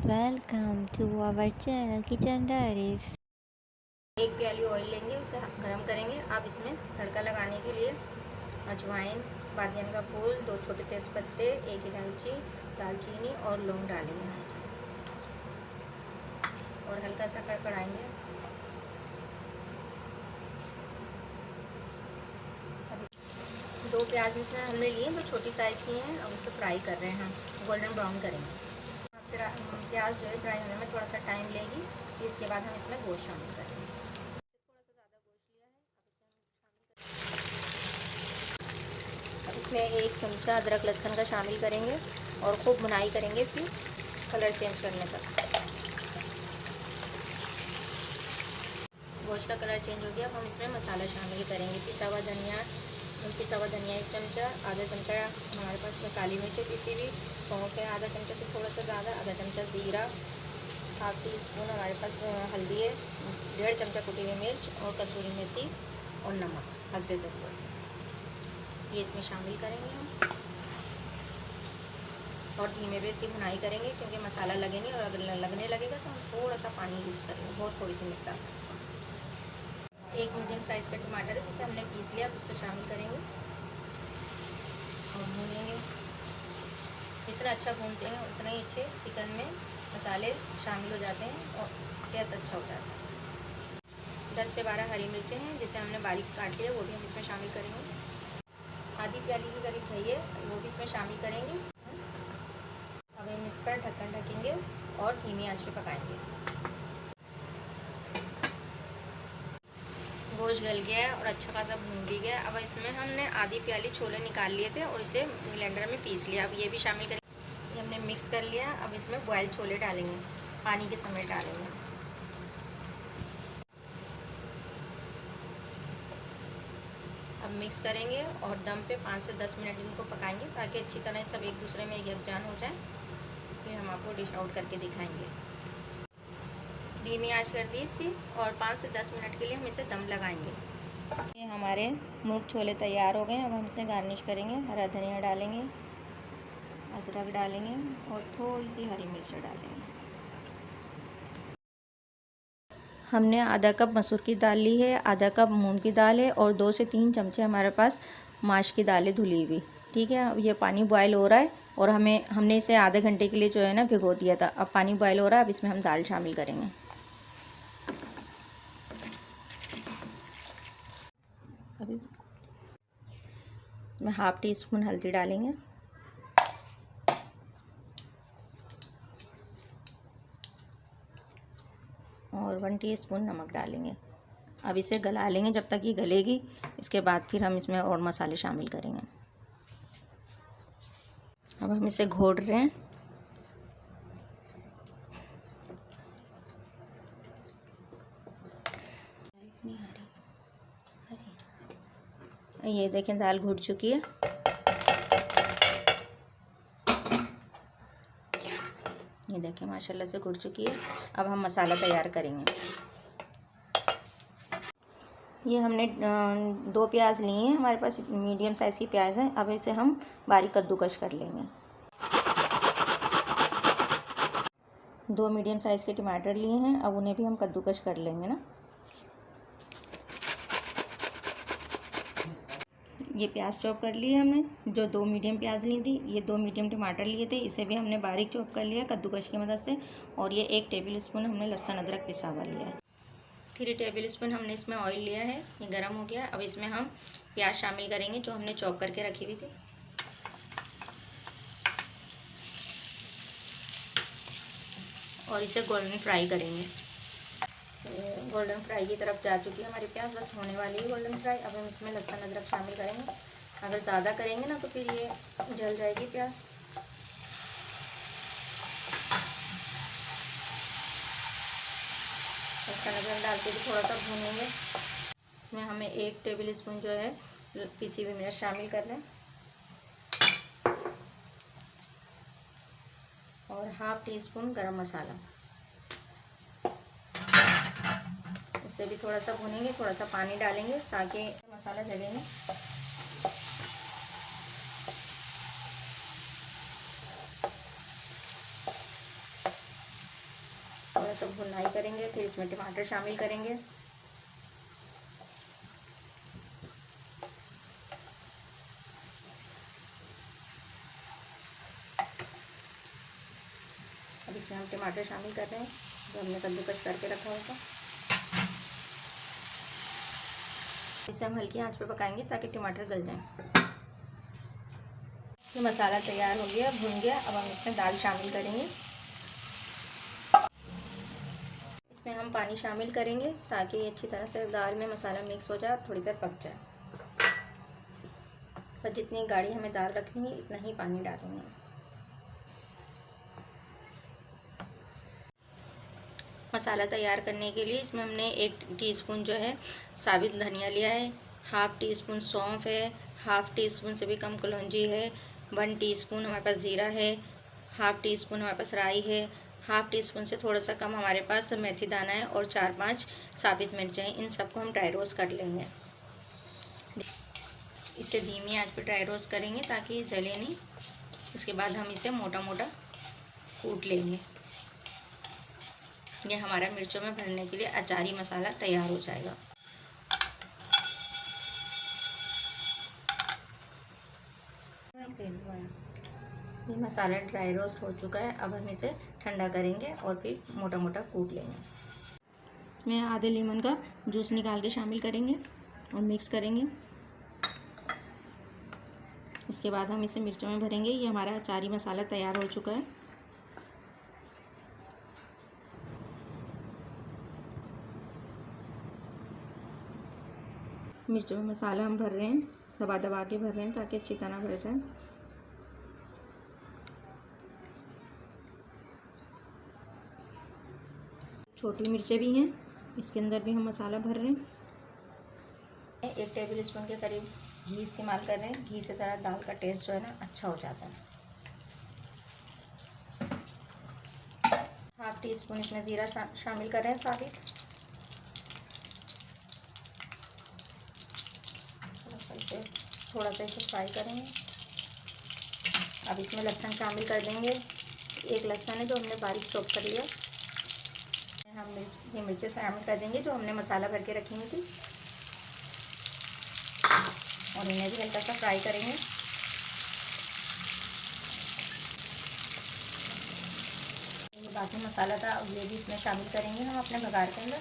Welcome to our channel kitchen diaries. एक प्याली oil लेंगे, उसे गरम करेंगे। आप इसमें तड़का लगाने के लिए अजवाइन, बादियान का फूल, 2 छोटे तेज़पत्ते, 1 इलायची, दालचीनी और लौंग डालेंगे और हल्का सा कड़कड़ाएंगे। अब 2 प्याज इसमें हमने लिए, जो छोटी साइज़ की हैं। अब उसे फ्राई कर रहे हैं, हम गोल्डन ब्राउन करेंगे। फिर प्याज जो है फ्राई होने में थोड़ा सा टाइम लेगी। इसके बाद हम इसमें गोश्त शामिल करेंगे। अब इसमें 1 चमचा अदरक लहसुन का शामिल करेंगे और खूब भुनाई करेंगे इसकी, कलर चेंज करने तक। गोश्त का कलर चेंज हो गया। अब हम इसमें मसाला शामिल करेंगे। पिसा हुआ धनिया 1 चमचा, आधा चमचा हमारे पास में काली मिर्च पिसी हुई, सौंफ है आधा चमचा से थोड़ा सा ज़्यादा, आधा चमचा ज़ीरा, हाफ टी स्पून हमारे पास हल्दी है, 1.5 चमचा कुटी हुई मिर्च और कसूरी मेथी और नमक हस्बे ज़रूरत, ये इसमें शामिल करेंगे हम। और धीमे पे इसकी भुनाई करेंगे, क्योंकि मसाला लगे नहीं, और अगर लगने लगेगा तो हम थोड़ा सा पानी यूज़ करेंगे, बहुत थोड़ी सी मिकदार। 1 मीडियम साइज़ का टमाटर है, जिसे हमने पीस लिया, उसे शामिल करेंगे और भूनेंगे। जितना अच्छा भूनते हैं उतना ही अच्छे चिकन में मसाले शामिल हो जाते हैं और टेस्ट अच्छा हो जाता है। 10 से 12 हरी मिर्चें हैं, जिसे हमने बारीक काट लिया, वो भी हम इसमें शामिल करेंगे। आधी प्याली की करीब चाहिए, वो भी इसमें शामिल करेंगे। अब हम इस पर ढक्कन ढकेंगे और धीमी आंच पे पकाएंगे। गोश्त गल गया है और अच्छा खासा भून भी गया। अब इसमें हमने आधी प्याली छोले निकाल लिए थे और इसे ब्लेंडर में पीस लिया। अब ये भी शामिल करेंगे। ये हमने मिक्स कर लिया। अब इसमें बॉयल छोले डालेंगे, पानी के समेत डालेंगे। अब मिक्स करेंगे और दम पे 5 से 10 मिनट इनको पकाएंगे, ताकि अच्छी तरह सब एक दूसरे में यकजान हो जाए। फिर हम आपको डिश आउट करके दिखाएंगे। धीमी आंच कर दी इसकी और 5 से 10 मिनट के लिए हम इसे दम लगाएंगे। ये हमारे मुर्ग छोले तैयार हो गए। अब हम इसे गार्निश करेंगे। हरा धनिया डालेंगे, अदरक डालेंगे और थोड़ी सी हरी मिर्च डालेंगे। हमने आधा कप मसूर की दाल ली है, आधा कप मूंग की दाल है और 2 से 3 चमचे हमारे पास माश की दाल है धुली हुई। ठीक है, अब ये पानी बॉयल हो रहा है और हमने इसे आधे घंटे के लिए जो है ना भिगो दिया था। अब पानी बॉयल हो रहा है, अब इसमें हम दाल शामिल करेंगे। अभी इसमें हाफ टी स्पून हल्दी डालेंगे और 1 टीस्पून नमक डालेंगे। अब इसे गला लेंगे जब तक ये गलेगी। इसके बाद फिर हम इसमें और मसाले शामिल करेंगे। अब हम इसे घोट रहे हैं। ये देखें, दाल घुट चुकी है। ये देखें, माशाल्लाह से घुट चुकी है। अब हम मसाला तैयार करेंगे। ये हमने 2 प्याज लिए हैं, हमारे पास मीडियम साइज़ की प्याज है। अब इसे हम बारीक कद्दूकश कर लेंगे। 2 मीडियम साइज़ के टमाटर लिए हैं, अब उन्हें भी हम कद्दूकश कर लेंगे ना। ये प्याज चॉप कर लिए हमने, जो 2 मीडियम प्याज ली थी। ये 2 मीडियम टमाटर लिए थे, इसे भी हमने बारीक चॉप कर लिया कद्दूकश की मदद से। और ये 1 टेबल स्पून हमने लहसुन अदरक पिसा हुआ लिया है। 3 टेबल स्पून हमने इसमें ऑयल लिया है, ये गर्म हो गया। अब इसमें हम प्याज शामिल करेंगे, जो हमने चॉप करके रखी हुई थी। और इसे गोल्डन फ्राई करेंगे। गोल्डन फ्राई की तरफ जा चुकी है हमारी प्याज, बस होने वाली है गोल्डन फ्राई। अब हम इसमें लहसुन अदरक शामिल करेंगे। अगर ज़्यादा करेंगे ना तो फिर ये जल जाएगी प्याज। लहसुन अदरक डाल के भी थोड़ा सा भूनेंगे। इसमें हमें 1 टेबल स्पून जो है पिसी हुई मिर्च शामिल कर लें और हाफ टी स्पून गरम मसाला। इसे भी थोड़ा सा भूनेंगे, थोड़ा सा पानी डालेंगे ताकि मसाला जले नहीं। भुनाई करेंगे। फिर इसमें टमाटर शामिल करेंगे। अब इसमें हम टमाटर शामिल कर रहे हैं जो हमने कद्दूकस करके रखा होगा। इसे हम हल्की आंच पे पकाएंगे ताकि टमाटर गल जाए। ये मसाला तैयार हो गया, भुन गया। अब हम इसमें दाल शामिल करेंगे। इसमें हम पानी शामिल करेंगे ताकि अच्छी तरह से दाल में मसाला मिक्स हो जाए और थोड़ी देर पक जाए। और जितनी गाढ़ी हमें दाल रखनी है इतना ही पानी डालेंगे। मसाला तैयार करने के लिए इसमें हमने 1 टीस्पून जो है साबित धनिया लिया है, हाफ़ टी स्पून सौंफ है, हाफ़ टी स्पून से भी कम कलौंजी है, 1 टीस्पून हमारे पास ज़ीरा है, हाफ़ टी स्पून हमारे पास राई है, हाफ़ टी स्पून से थोड़ा सा कम हमारे पास मेथी दाना है और 4-5 साबित मिर्चें। इन सबको हम ड्राई रोस्ट कर लेंगे। इसे धीमी आंच पर ड्राई रोस्ट करेंगे ताकि जले नहीं। इसके बाद हम इसे मोटा मोटा कूट लेंगे। ये हमारा मिर्चों में भरने के लिए अचारी मसाला तैयार हो जाएगा। ये मसाला ड्राई रोस्ट हो चुका है। अब हम इसे ठंडा करेंगे और फिर मोटा मोटा कूट लेंगे। इसमें आधे लीमन का जूस निकाल के शामिल करेंगे और मिक्स करेंगे। उसके बाद हम इसे मिर्चों में भरेंगे। ये हमारा अचारी मसाला तैयार हो चुका है। मिर्चों में मसाला हम भर रहे हैं, दबा दबा के भर रहे हैं ताकि अच्छी तरह भर जाए। छोटी मिर्चें भी हैं, इसके अंदर भी हम मसाला भर रहे हैं। 1 टेबल स्पून के करीब घी इस्तेमाल कर रहे हैं। घी से ज़रा दाल का टेस्ट जो है ना अच्छा हो जाता है। हाफ़ टी स्पून इसमें ज़ीरा शामिल कर रहे हैं साबित। थोड़ा सा इसे फ्राई करेंगे। अब इसमें लहसुन शामिल कर देंगे। 1 लहसुन है जो हमने बारीक चॉप कर लिया। हम ये मिर्चें शामिल कर देंगे जो हमने मसाला भर के रखी हुई थी और इन्हें भी हल्का सा फ्राई करेंगे। ये बाकी मसाला था, अब ये भी इसमें शामिल करेंगे हम अपने बघार के अंदर।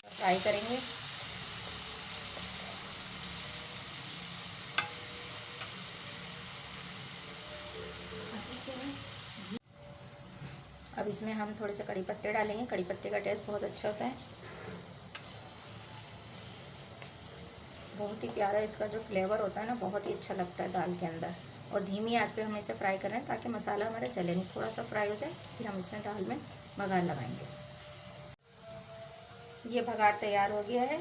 फ्राई करेंगे। अब इसमें हम थोड़े से कड़ी पत्ते डालेंगे। कड़ी पत्ते का टेस्ट बहुत अच्छा होता है। बहुत ही प्यारा इसका जो फ्लेवर होता है ना, बहुत ही अच्छा लगता है दाल के अंदर। और धीमी आंच पे हम इसे फ्राई कर रहे हैं ताकि मसाला हमारा जले नहीं। थोड़ा सा फ्राई हो जाए फिर हम इसमें दाल में बघार लगाएंगे। ये बघार तैयार हो गया है।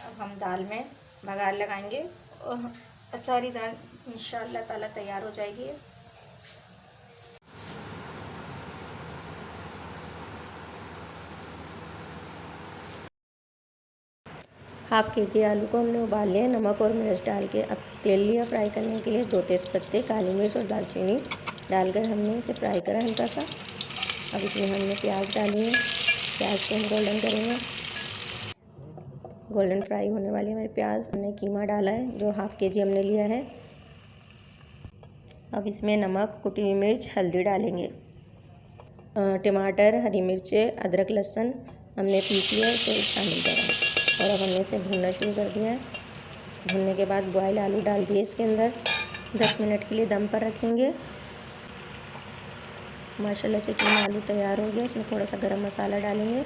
अब हम दाल में बघार लगाएंगे और अचारी दाल इंशाअल्लाह ताला तैयार हो जाएगी। हाफ़ केजी आलू को हमने उबाल लिया, नमक और मिर्च डाल के। अब तेल लिया फ्राई करने के लिए। 2 तेज़पत्ते, काली मिर्च और दालचीनी डालकर हमने इसे फ्राई करा हल्का सा। अब इसमें हमने प्याज डाली है। प्याज को हम गोल्डन करेंगे। गोल्डन फ्राई होने वाली हमारे प्याज। हमने कीमा डाला है जो हाफ़ केजी हमने लिया है। अब इसमें नमक, कुटी हुई मिर्च, हल्दी डालेंगे। टमाटर, हरी मिर्चें, अदरक, लहसुन हमने पीस लिया, इसे शामिल करा और अब हमने इसे भूनना शुरू कर दिया है। भूनने के बाद बॉयल आलू डाल दिए इसके अंदर। 10 मिनट के लिए दम पर रखेंगे। माशाल्लाह से कीमा आलू तैयार हो गया। इसमें थोड़ा सा गरम मसाला डालेंगे।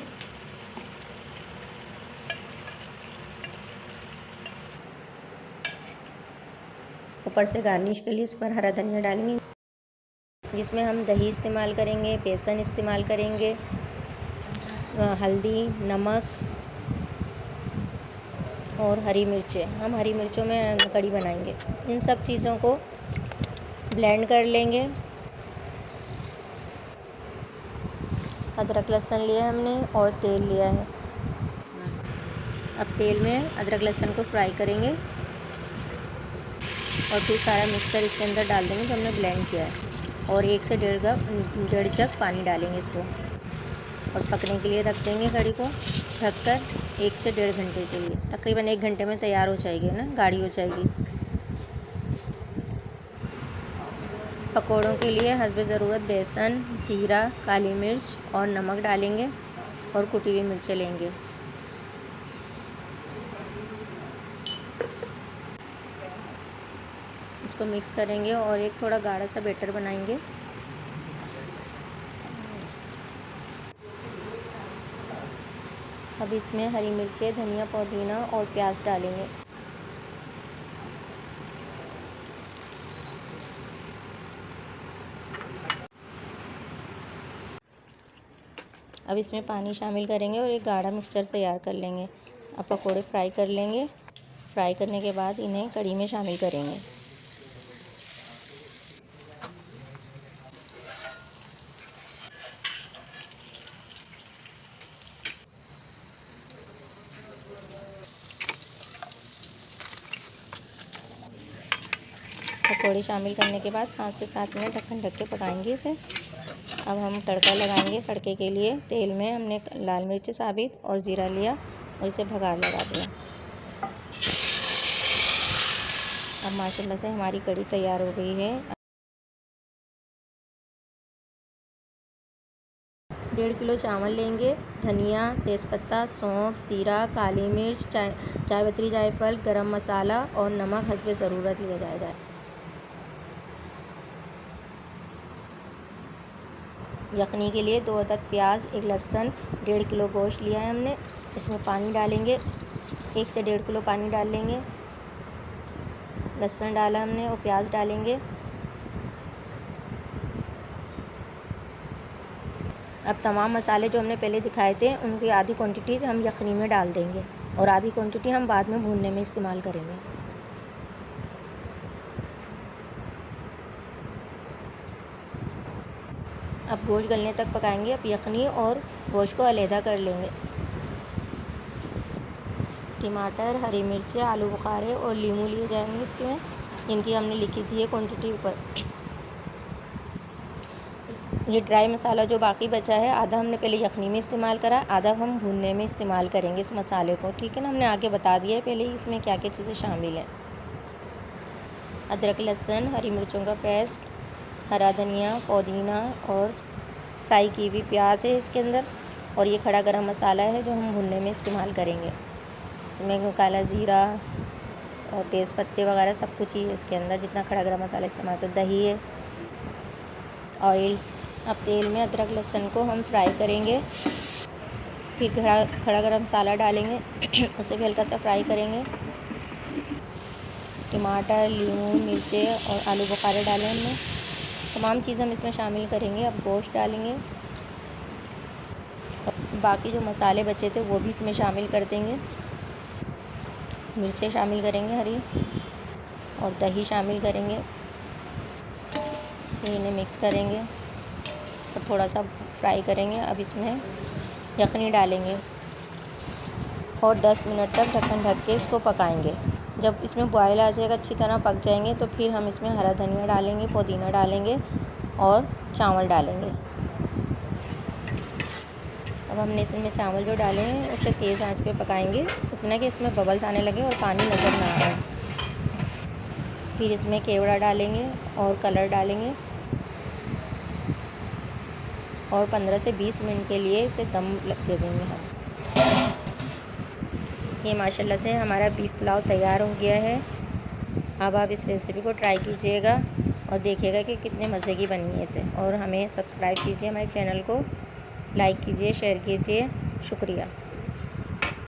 ऊपर से गार्निश के लिए इस पर हरा धनिया डालेंगे, जिसमें हम दही इस्तेमाल करेंगे, बेसन इस्तेमाल करेंगे, हल्दी, नमक और हरी मिर्चें। हम हरी मिर्चों में कड़ी बनाएंगे। इन सब चीज़ों को ब्लेंड कर लेंगे। अदरक लहसुन लिया हमने और तेल लिया है। अब तेल में अदरक लहसुन को फ्राई करेंगे। और फिर सारा मिक्सर इसके अंदर डाल देंगे जो हमने ब्लेंड किया है, और 1 से 1.5 जग पानी डालेंगे इसको, और पकने के लिए रख देंगे कढ़ी को ढककर 1 से 1.5 घंटे के लिए। तकरीबन 1 घंटे में तैयार हो जाएगी ना, गाढ़ी हो जाएगी। पकौड़ों के लिए हस्बे ज़रूरत बेसन, जीरा, काली मिर्च और नमक डालेंगे, और कुटी हुई मिर्चें लेंगे। इसको मिक्स करेंगे और एक थोड़ा गाढ़ा सा बैटर बनाएंगे। अब इसमें हरी मिर्चें, धनिया, पुदीना और प्याज डालेंगे। अब इसमें पानी शामिल करेंगे और एक गाढ़ा मिक्सचर तैयार कर लेंगे। अब पकोड़े फ्राई कर लेंगे। फ्राई करने के बाद इन्हें कढ़ी में शामिल करेंगे। पकौड़े शामिल करने के बाद 5 से 7 मिनट ढक्कन ढक के पकाएंगे इसे। अब हम तड़का लगाएंगे। तड़के के लिए तेल में हमने लाल मिर्च साबित और ज़ीरा लिया और इसे भगार लगा दिया। अब माशाल्लाह से हमारी कढ़ी तैयार हो गई है। 1.5 किलो चावल लेंगे। धनिया, तेज़पत्ता, सौंफ, जीरा, काली मिर्च, जावित्री, जायफल, गरम मसाला और नमक हस्बे ज़रूरत लिया जाए। यखनी के लिए 2 अदद प्याज, 1 लहसुन, 1.5 किलो गोश्त लिया है हमने। इसमें पानी डालेंगे, 1 से 1.5 किलो पानी डाल लेंगे। लहसुन डाला हमने और प्याज डालेंगे। अब तमाम मसाले जो हमने पहले दिखाए थे उनकी आधी क्वांटिटी हम यखनी में डाल देंगे, और आधी क्वांटिटी हम बाद में भूनने में इस्तेमाल करेंगे। अब गोश्त गलने तक पकाएंगे। अब यखनी और गोश्त को अलहदा कर लेंगे। टमाटर, हरी मिर्चें, आलू बुखारे और लीमू लिए जाएंगे इसमें। इनकी हमने लिखी थी है क्वांटिटी ऊपर। ये ड्राई मसाला जो बाकी बचा है, आधा हमने पहले यखनी में इस्तेमाल करा, आधा हम भूनने में इस्तेमाल करेंगे इस मसाले को। ठीक है ना, हमने आगे बता दिया है पहले ही इसमें क्या क्या चीज़ें शामिल हैं। अदरक, लहसुन, हरी मिर्चों का पेस्ट, हरा धनिया, पुदीना और फ्राई की हुई प्याज है इसके अंदर, और ये खड़ा गरम मसाला है जो हम भुनने में इस्तेमाल करेंगे। इसमें काला ज़ीरा और तेज़ पत्ते वगैरह सब कुछ ही है इसके अंदर, जितना खड़ा गरम मसाला इस्तेमाल। तो दही है, ऑयल। अब तेल में अदरक लहसुन को हम फ्राई करेंगे, फिर खड़ा गरम मसाला डालेंगे उसे भी हल्का सा फ्राई करेंगे। टमाटर, लीमू, मिर्चें और आलू बुखारे डालें हमने। तमाम चीज़ें हम इसमें शामिल करेंगे। अब गोश्त डालेंगे, बाकी जो मसाले बचे थे वो भी इसमें शामिल कर देंगे। मिर्चें शामिल करेंगे हरी, और दही शामिल करेंगे। फिर इन्हें मिक्स करेंगे और थोड़ा सा फ्राई करेंगे। अब इसमें यखनी डालेंगे और 10 मिनट तक ढक्कन ढक के इसको पकाएंगे। जब इसमें बॉयल आ जाएगा, अच्छी तरह पक जाएंगे, तो फिर हम इसमें हरा धनिया डालेंगे, पुदीना डालेंगे और चावल डालेंगे। अब हमने इसमें चावल जो डाले हैं उसे तेज़ आंच पे पकाएंगे, इतना कि इसमें बबल्स आने लगे और पानी नज़र ना आए। फिर इसमें केवड़ा डालेंगे और कलर डालेंगे, और 15 से 20 मिनट के लिए इसे दम दे देंगे हम। ये माशाल्लाह से हमारा बीफ पुलाव तैयार हो गया है। अब आप इस रेसिपी को ट्राई कीजिएगा और देखिएगा कि कितने मज़े की बनी है इसे। और हमें सब्सक्राइब कीजिए, हमारे चैनल को लाइक कीजिए, शेयर कीजिए। शुक्रिया।